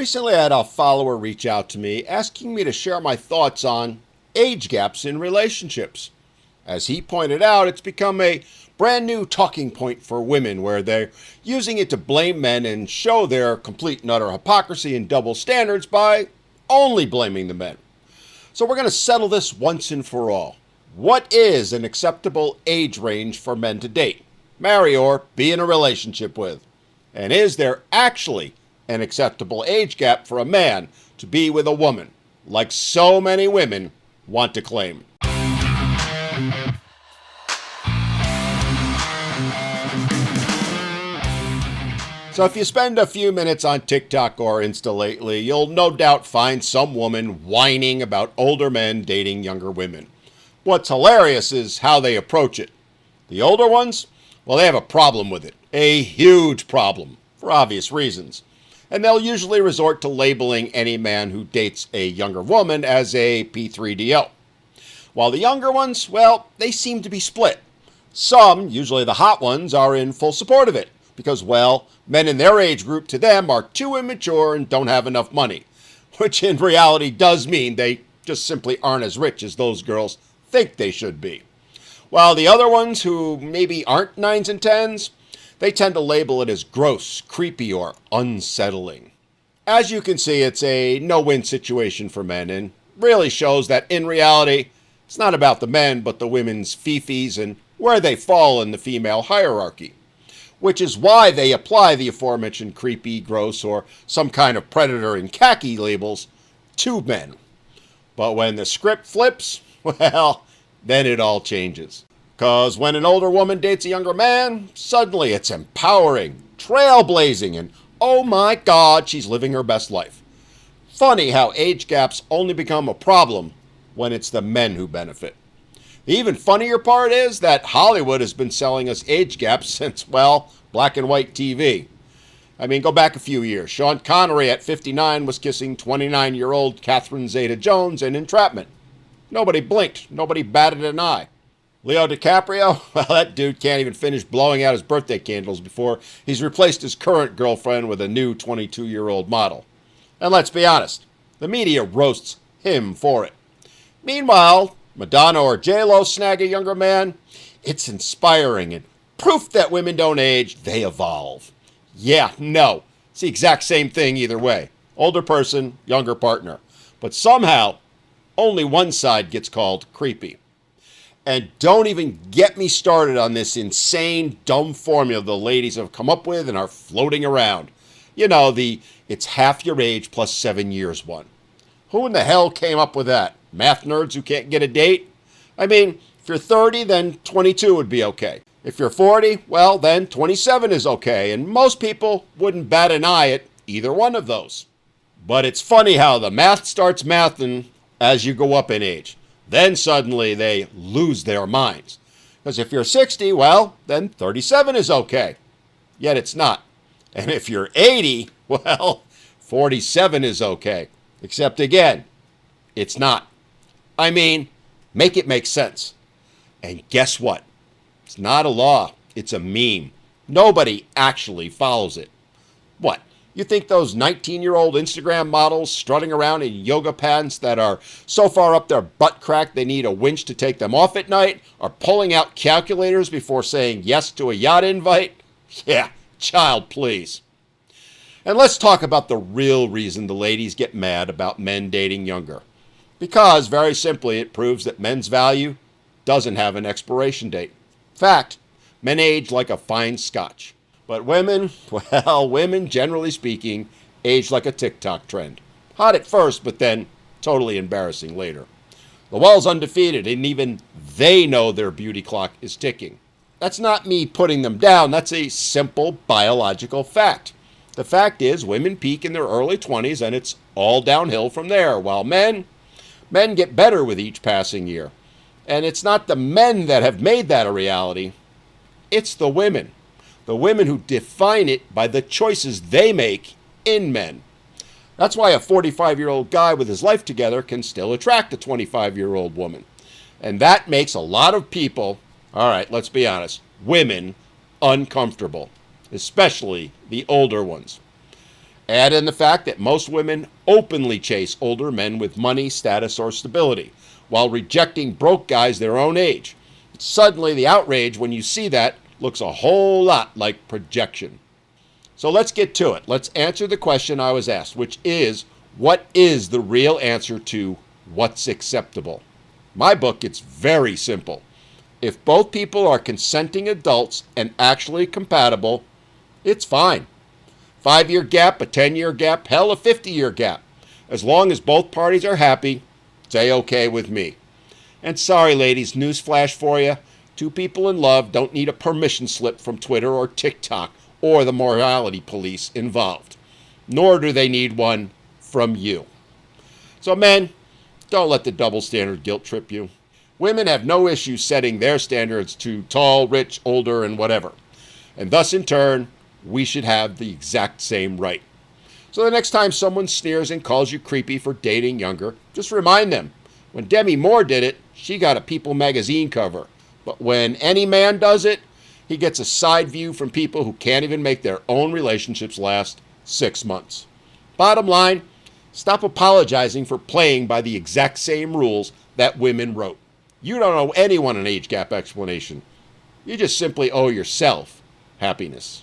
Recently, I had a follower reach out to me asking me to share my thoughts on age gaps in relationships. As he pointed out, it's become a brand new talking point for women where they're using it to blame men and show their complete and utter hypocrisy and double standards by only blaming the men. So we're going to settle this once and for all. What is an acceptable age range for men to date, marry, or be in a relationship with? And is there actually an acceptable age gap for a man to be with a woman, like so many women want to claim? So if you spend a few minutes on TikTok or Insta lately, you'll no doubt find some woman whining about older men dating younger women. What's hilarious is how they approach it. The older ones, well, they have a problem with it. A huge problem, for obvious reasons. And they'll usually resort to labeling any man who dates a younger woman as a P3DO. While the younger ones, well, they seem to be split. Some, usually the hot ones, are in full support of it because, well, men in their age group to them are too immature and don't have enough money, which in reality does mean they just simply aren't as rich as those girls think they should be. While the other ones who maybe aren't 9s and 10s, they tend to label it as gross, creepy, or unsettling. As you can see, it's a no-win situation for men and really shows that in reality, it's not about the men, but the women's fifis and where they fall in the female hierarchy, which is why they apply the aforementioned creepy, gross, or some kind of predator in khaki labels to men. But when the script flips, well, then it all changes. Because when an older woman dates a younger man, suddenly it's empowering, trailblazing, and oh my God, she's living her best life. Funny how age gaps only become a problem when it's the men who benefit. The even funnier part is that Hollywood has been selling us age gaps since, well, black and white TV. I mean, go back a few years. Sean Connery at 59 was kissing 29-year-old Catherine Zeta-Jones in Entrapment. Nobody blinked. Nobody batted an eye. Leo DiCaprio, well, that dude can't even finish blowing out his birthday candles before he's replaced his current girlfriend with a new 22-year-old model. And let's be honest, the media roasts him for it. Meanwhile, Madonna or J-Lo snag a younger man. It's inspiring and proof that women don't age, they evolve. Yeah, no, it's the exact same thing either way. Older person, younger partner. But somehow, only one side gets called creepy. And don't even get me started on this insane, dumb formula the ladies have come up with and are floating around. You know, the it's half your age plus 7 years one. Who in the hell came up with that? Math nerds who can't get a date? I mean, if you're 30, then 22 would be okay. If you're 40, well, then 27 is okay. And most people wouldn't bat an eye at either one of those. But it's funny how the math starts mathing as you go up in age. Then suddenly they lose their minds. Because if you're 60, well, then 37 is okay. Yet it's not. And if you're 80, well, 47 is okay. Except again, it's not. I mean, make it make sense. And guess what? It's not a law. It's a meme. Nobody actually follows it. What? You think those 19-year-old Instagram models strutting around in yoga pants that are so far up their butt crack they need a winch to take them off at night are pulling out calculators before saying yes to a yacht invite? Yeah, child, please. And let's talk about the real reason the ladies get mad about men dating younger. Because, very simply, it proves that men's value doesn't have an expiration date. In fact, men age like a fine scotch. But women, well, women, generally speaking, age like a TikTok trend. Hot at first, but then totally embarrassing later. The wall's undefeated, and even they know their beauty clock is ticking. That's not me putting them down. That's a simple biological fact. The fact is, women peak in their early 20s, and it's all downhill from there, while men get better with each passing year. And it's not the men that have made that a reality. It's the women. The women who define it by the choices they make in men. That's why a 45-year-old guy with his life together can still attract a 25-year-old woman. And that makes a lot of people, all right, let's be honest, women uncomfortable, especially the older ones. Add in the fact that most women openly chase older men with money, status, or stability, while rejecting broke guys their own age. Suddenly, the outrage when you see that looks a whole lot like projection. So let's get to it. Let's answer the question I was asked, which is, what is the real answer to what's acceptable? My book, it's very simple. If both people are consenting adults and actually compatible, it's fine. 5-year gap, a 10-year gap, hell, a 50-year gap. As long as both parties are happy, it's A-okay with me. And sorry, ladies, newsflash for you. 2 people in love don't need a permission slip from Twitter or TikTok or the morality police involved. Nor do they need one from you. So men, don't let the double standard guilt trip you. Women have no issue setting their standards to tall, rich, older, and whatever. And thus, in turn, we should have the exact same right. So the next time someone sneers and calls you creepy for dating younger, just remind them, when Demi Moore did it, she got a People magazine cover. But when any man does it, he gets a side view from people who can't even make their own relationships last 6 months. Bottom line, stop apologizing for playing by the exact same rules that women wrote. You don't owe anyone an age gap explanation. You just simply owe yourself happiness.